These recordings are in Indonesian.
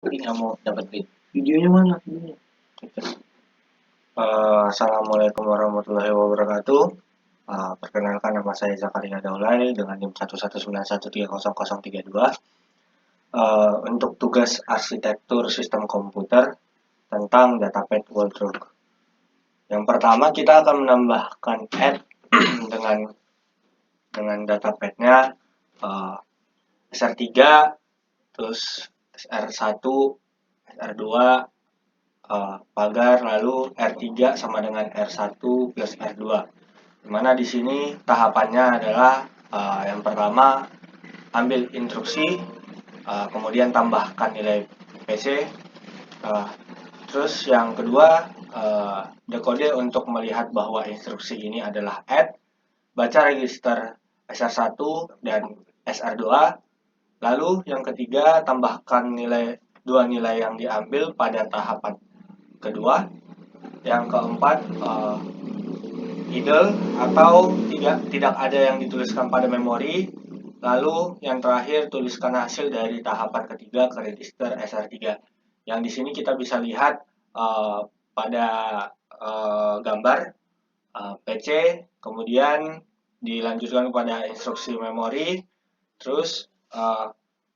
Tapi nggak mau dapat videonya mana? Videonya. Assalamualaikum warahmatullahi wabarakatuh. Perkenalkan nama saya Zakaria Daulay dengan NIM 119130032. Untuk tugas arsitektur sistem komputer tentang Datapad Worldrock. Yang pertama kita akan menambahkan add dengan datapadnya SR3, terus SR1, SR2, pagar, lalu R3 sama dengan R1 plus R2. Dimana di sini tahapannya adalah yang pertama ambil instruksi, kemudian tambahkan nilai PC, terus yang kedua dekode untuk melihat bahwa instruksi ini adalah add, baca register SR1 dan SR2, lalu yang ketiga tambahkan dua nilai yang diambil pada tahapan kedua, yang keempat idle atau tidak ada yang dituliskan pada memori, lalu yang terakhir tuliskan hasil dari tahapan ketiga ke register SR3. Yang di sini kita bisa lihat pada gambar PC, kemudian dilanjutkan pada instruksi memori, terus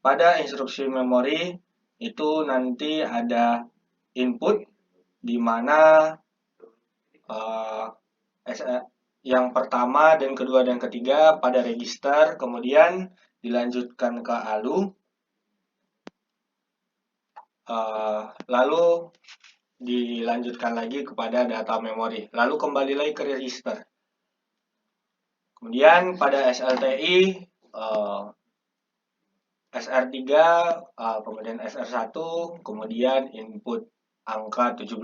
pada instruksi memori itu nanti ada input di mana yang pertama dan kedua dan ketiga pada register, kemudian dilanjutkan ke ALU, lalu dilanjutkan lagi kepada data memori, lalu kembali lagi ke register. Kemudian pada SLTI SR3, kemudian SR1, kemudian input angka 17.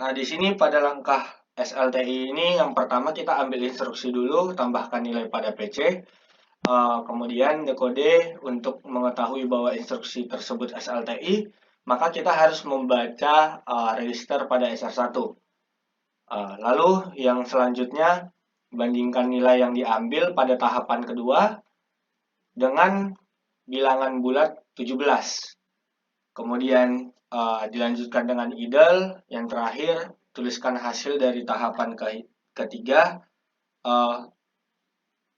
Nah, di sini pada langkah SLTI ini yang pertama kita ambil instruksi dulu, tambahkan nilai pada PC, kemudian dekode untuk mengetahui bahwa instruksi tersebut SLTI, maka kita harus membaca register pada SR1. Lalu yang selanjutnya bandingkan nilai yang diambil pada tahapan kedua dengan bilangan bulat 17. Kemudian dilanjutkan dengan idle, yang terakhir tuliskan hasil dari tahapan ketiga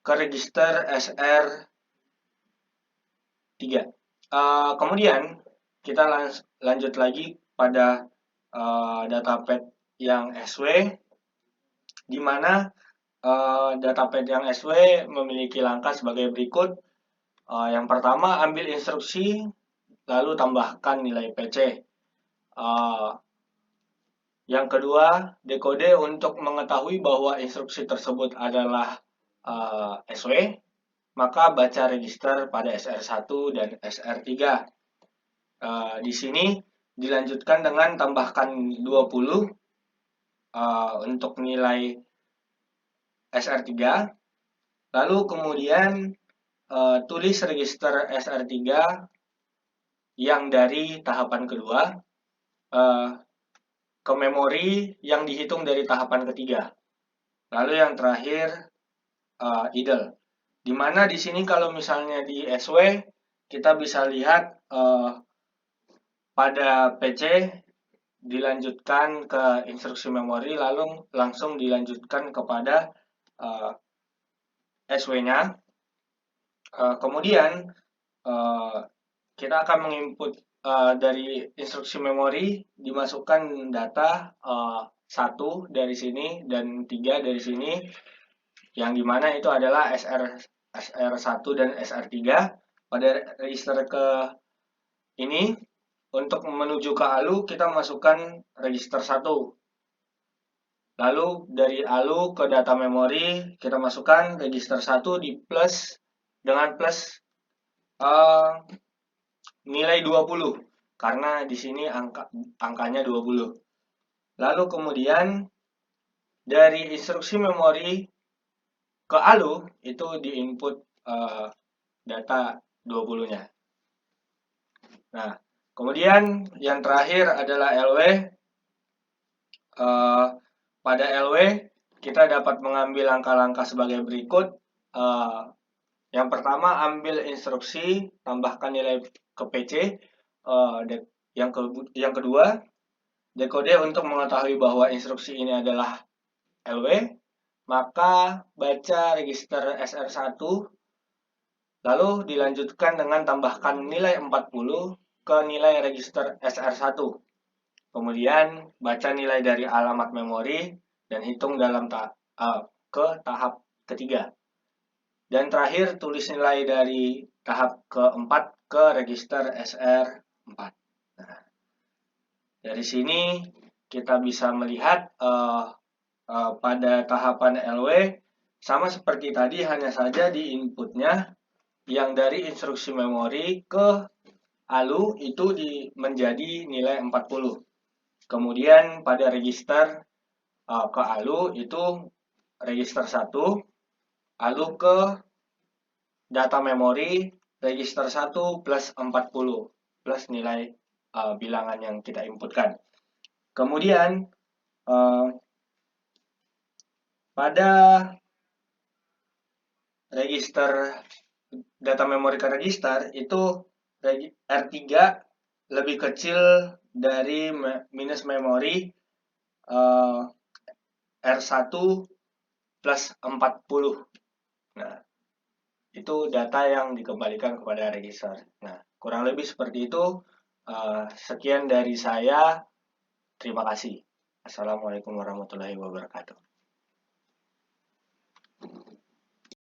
ke register SR3. Kemudian kita lanjut lagi pada datapad yang SW, di mana datapad yang SW memiliki langkah sebagai berikut. Yang pertama, ambil instruksi, lalu tambahkan nilai PC. Yang kedua, dekode untuk mengetahui bahwa instruksi tersebut adalah SW, maka baca register pada SR1 dan SR3. Di sini dilanjutkan dengan tambahkan 20 untuk nilai SR3, lalu kemudian tulis register SR3 yang dari tahapan kedua ke memori yang dihitung dari tahapan ketiga. Lalu yang terakhir idle. Dimana di sini kalau misalnya di SW kita bisa lihat pada PC dilanjutkan ke instruksi memori, lalu langsung dilanjutkan kepada SW-nya. Kemudian kita akan menginput dari instruksi memori, dimasukkan data 1 dari sini dan 3 dari sini, yang dimana itu adalah SR1 dan SR3. Pada register ke ini, untuk menuju ke ALU kita masukkan register 1. Lalu dari ALU ke data memori kita masukkan register 1 di plus dengan plus nilai 20, karena di sini angkanya 20. Lalu kemudian dari instruksi memori ke ALU itu diinput data 20-nya. Nah, kemudian yang terakhir adalah LW. Pada LW kita dapat mengambil langkah-langkah sebagai berikut. Yang pertama, ambil instruksi, tambahkan nilai ke PC, yang kedua, dekode untuk mengetahui bahwa instruksi ini adalah LW, maka baca register SR1, lalu dilanjutkan dengan tambahkan nilai 40 ke nilai register SR1. Kemudian baca nilai dari alamat memori dan hitung ke tahap ketiga. Dan terakhir tulis nilai dari tahap keempat ke register SR4. Nah, dari sini kita bisa melihat pada tahapan LW sama seperti tadi, hanya saja di inputnya yang dari instruksi memori ke ALU itu menjadi nilai 40. Kemudian pada register ke ALU itu register 1, ALU ke data memori register 1 plus 40 plus nilai bilangan yang kita inputkan. Kemudian pada register data memori ke register itu R3 lebih kecil dari minus memori R1 plus 40. Nah, itu data yang dikembalikan kepada register. Nah, kurang lebih seperti itu. Sekian dari saya. Terima kasih. Assalamualaikum warahmatullahi wabarakatuh.